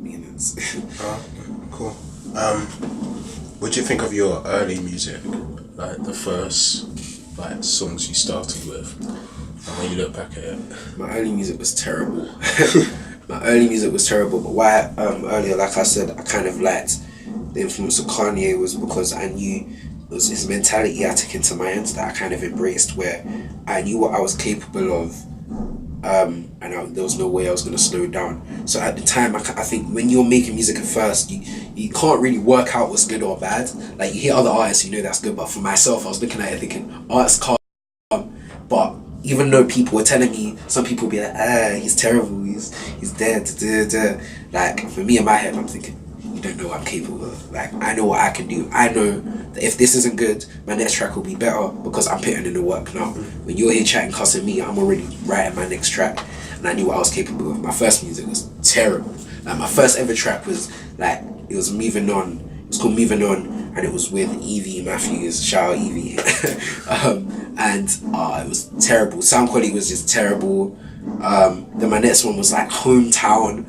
meanings. Cool. What do you think of your early music? Like the first songs you started with, and when you look back at it? My early music was terrible. My early music was terrible, but why earlier, like I said, I kind of liked the influence of Kanye was because I knew it was his mentality I took into my hands that I kind of embraced, where I knew what I was capable of, there was no way I was going to slow down. So at the time, I think when you're making music at first, you can't really work out what's good or bad. Like, you hear other artists, you know that's good, but for myself, I was looking at it thinking, artists can't. But even though people were telling me, some people would be like, he's terrible, he's dead, like, for me in my head, I'm thinking, you don't know what I'm capable of. Like, I know what I can do. I know that if this isn't good, my next track will be better because I'm putting in the work now. When you're here chatting, cussing me, I'm already writing my next track, and I knew what I was capable of. My first music was terrible. Like, my first ever track was like, it was Moving On. It was called Moving On, and it was with Evie Matthews. Shout out Evie. And it was terrible. Sound quality was just terrible. Then my next one was like Hometown.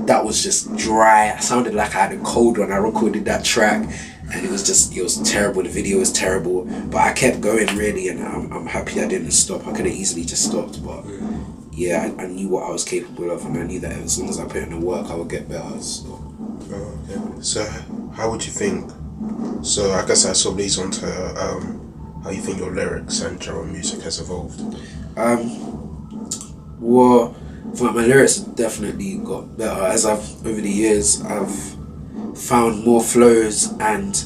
That was just dry. I sounded like I had a cold when I recorded that track, and it was terrible. The video was terrible, but I kept going really, and I'm happy I didn't stop. I could have easily just stopped, but yeah, I knew what I was capable of, and I knew that as long as I put in the work, I would get better. So. Oh, okay. So how would you think? So I guess that sort of leads on to how you think your lyrics and genre music has evolved. Well, for my lyrics definitely got better as over the years I've found more flows, and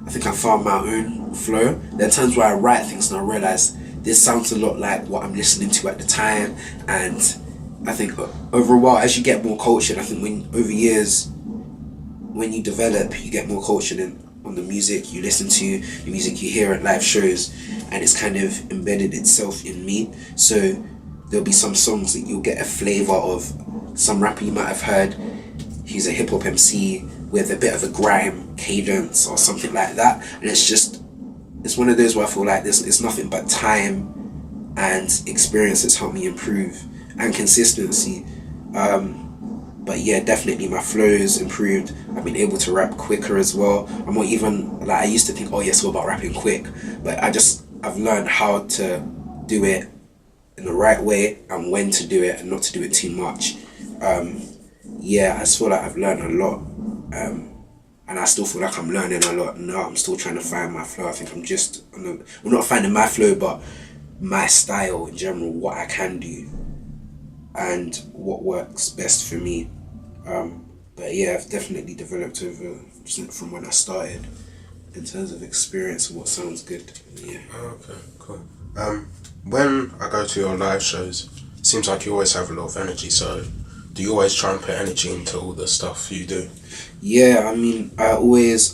I think I found my own flow. There are times where I write things and I realise this sounds a lot like what I'm listening to at the time, and I think over a while, as you get more cultured, I think over years, when you develop, you get more cultured on the music you listen to, the music you hear at live shows, and it's kind of embedded itself in me. So there'll be some songs that you'll get a flavour of some rapper you might have heard. He's a hip hop MC with a bit of a grime cadence or something like that, and it's one of those where I feel like it's nothing but time and experience that's helped me improve, and consistency. But yeah, definitely my flow's improved. I've been able to rap quicker as well. I'm not even, like, I used to think, it's all about rapping quick, but I've learned how to do it in the right way and when to do it and not to do it too much. Yeah, I just feel like I've learned a lot, and I still feel like I'm learning a lot now. I'm still trying to find my flow. I think I'm not finding my flow, but my style in general, what I can do and what works best for me. But yeah, I've definitely developed over from when I started in terms of experience and what sounds good. Yeah. Okay, cool. When I go to your live shows, it seems like you always have a lot of energy, so do you always try and put energy into all the stuff you do? Yeah, I mean, I always,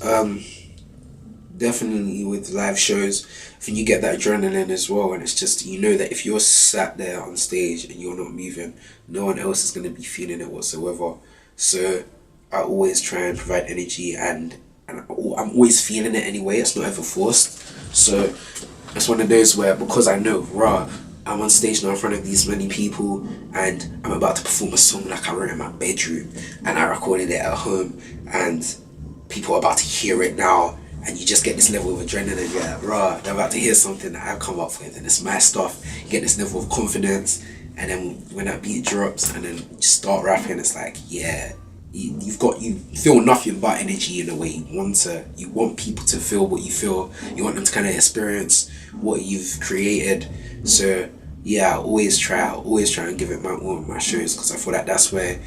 definitely with live shows, I think you get that adrenaline as well, and it's just, you know that if you're sat there on stage and you're not moving, no one else is going to be feeling it whatsoever. So I always try and provide energy, and I'm always feeling it anyway. It's not ever forced. So it's one of those where, because I know, I'm on stage now in front of these many people, and I'm about to perform a song like I wrote in my bedroom, and I recorded it at home, and people are about to hear it now, and you just get this level of adrenaline. Yeah, they're about to hear something that I've come up with, and it's my stuff. You get this level of confidence, and then when that beat drops, and then you start rapping, it's like, yeah, you feel nothing but energy in a way. You want people to feel what you feel. You want them to kind of experience what you've created. So yeah, I always try and give it my all on my shows, because I feel like that's where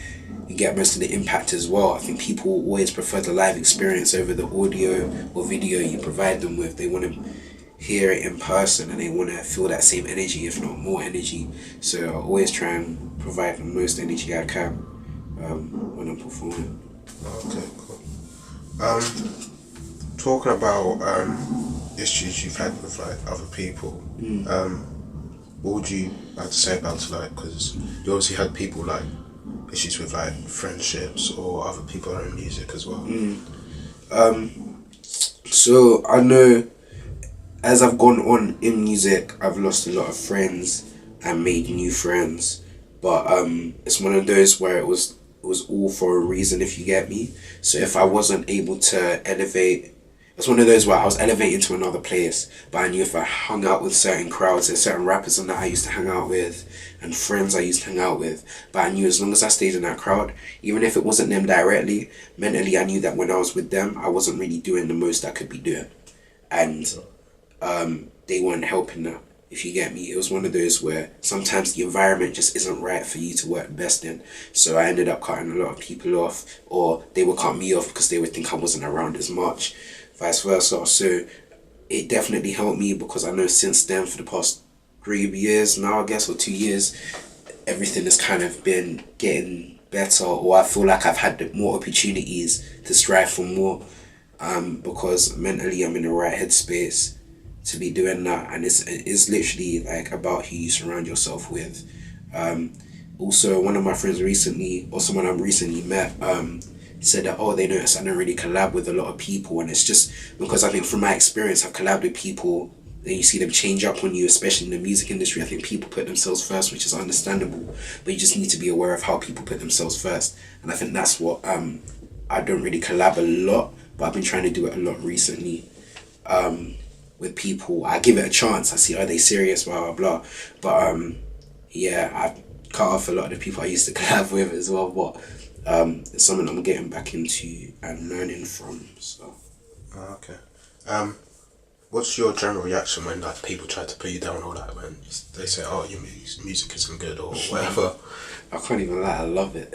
you get most of the impact as well. I think people always prefer the live experience over the audio or video you provide them with. They want to hear it in person, and they want to feel that same energy, if not more energy. So I always try and provide the most energy I can when I'm performing. Okay, cool. Talking about issues you've had with like other people, what would you like to say about it? Like, because you obviously had people like issues with like friendships or other people own music as well. So I know as I've gone on in music, I've lost a lot of friends and made new friends, but it's one of those where it was it was all for a reason, if you get me. So if I wasn't able to elevate, it's one of those where I was elevating to another place, but I knew if I hung out with certain crowds, there's certain rappers and that I used to hang out with, and friends I used to hang out with, but I knew as long as I stayed in that crowd, even if it wasn't them directly, mentally I knew that when I was with them, I wasn't really doing the most I could be doing. And they weren't helping that, if you get me. It was one of those where sometimes the environment just isn't right for you to work best in. So I ended up cutting a lot of people off, or they would cut me off because they would think I wasn't around as much, vice versa. So it definitely helped me, because I know since then, for the past 3 years now, I guess, or 2 years, everything has kind of been getting better, or I feel like I've had more opportunities to strive for more, because mentally I'm in the right headspace to be doing that. And it's literally like about who you surround yourself with. Also, one of my friends recently, or someone I've recently met, said that, they noticed I don't really collab with a lot of people, and it's just because I think from my experience I've collabed with people, then you see them change up on you, especially in the music industry. I think people put themselves first, which is understandable, but you just need to be aware of how people put themselves first. And I think that's what I don't really collab a lot, but I've been trying to do it a lot recently. With people, I give it a chance. I see, are they serious, blah blah blah. But yeah, I've cut off a lot of the people I used to collab with as well. But it's something I'm getting back into and learning from. So. Okay. What's your general reaction when like people try to put you down, or like when they say, your music isn't good or whatever? I can't even lie, I love it.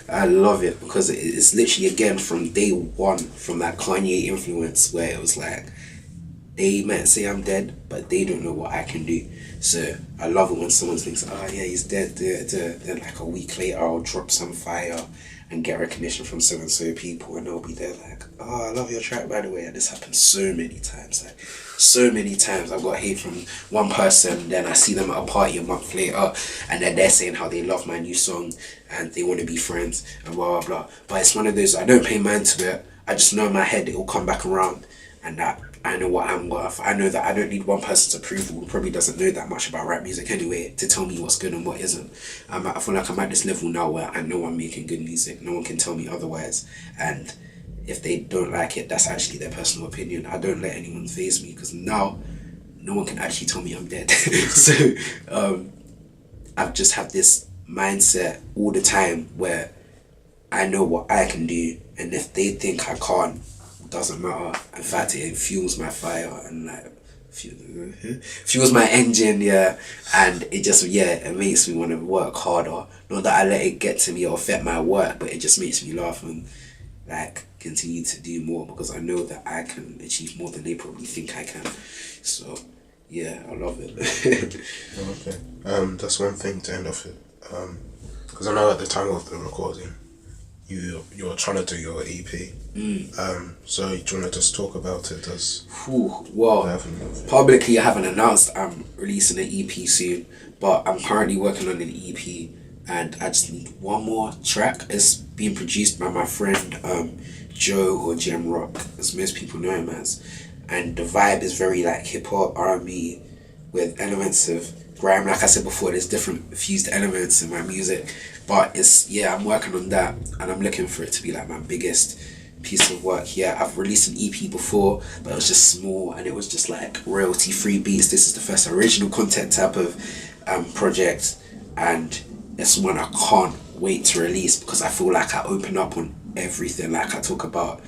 I love it, because it's literally, again, from day one, from that Kanye influence, where it was like, they might say I'm dead, but they don't know what I can do. So I love it when someone thinks, yeah, he's dead. Then like a week later, I'll drop some fire and get recognition from so-and-so people, and they'll be there like, I love your track, by the way. And this happens so many times. Like, so many times I've got hate from one person, then I see them at a party a month later, and then they're saying how they love my new song and they want to be friends and blah blah blah. But it's one of those, I don't pay mind to it. I just know in my head it will come back around, and that I know what I'm worth. I know that I don't need one person's approval, who probably doesn't know that much about rap music anyway, to tell me what's good and what isn't. I feel like I'm at this level now where I know I'm making good music. No one can tell me otherwise. And if they don't like it, that's actually their personal opinion. I don't let anyone faze me, because now no one can actually tell me I'm dead. So I've just have this mindset all the time where I know what I can do, and if they think I can't, doesn't matter. In fact, it fuels my fire and like fuels my engine, yeah. And it just, it makes me want to work harder. Not that I let it get to me or affect my work, but it just makes me laugh and like continue to do more, because I know that I can achieve more than they probably think I can. So yeah, I love it. Okay. That's one thing to end off with. Because I know at the time of the recording, you're trying to do your EP. So do you want to just talk about it? Publicly I haven't announced I'm releasing an EP soon, but I'm currently working on an EP, and I just need one more track. It's being produced by my friend Jayo, or Gem Rock, as most people know him as, and the vibe is very like hip hop, R&B, with elements of grime. Like I said before, there's different fused elements in my music, but I'm working on that, and I'm looking for it to be like my biggest piece of work. Yeah, I've released an EP before, but it was just small, and it was just like royalty free beats. This is the first original content type of project, and it's one I can't wait to release, because I feel like I open up on everything. Like I talk about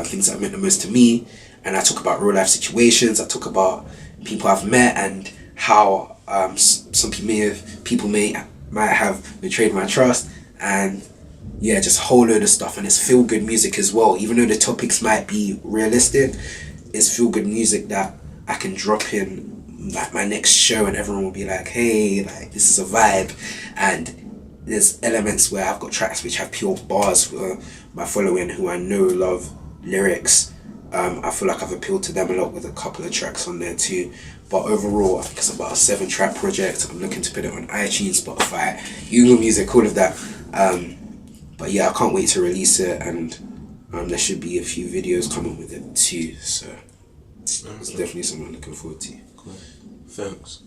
things that meant the most to me, and I talk about real life situations. I talk about people I've met and how some people might have betrayed my trust, and just a whole load of stuff. And it's feel good music as well. Even though the topics might be realistic, it's feel good music that I can drop in like my next show, and everyone will be like, hey, like this is a vibe. And there's elements where I've got tracks which have pure bars for my following, who I know love lyrics. I feel like I've appealed to them a lot with a couple of tracks on there too. But overall, I think it's about a 7-track project. I'm looking to put it on iTunes, Spotify, Google Music, all of that. But yeah, I can't wait to release it, and there should be a few videos coming with it too. So it's definitely something I'm looking forward to. Cool. Thanks.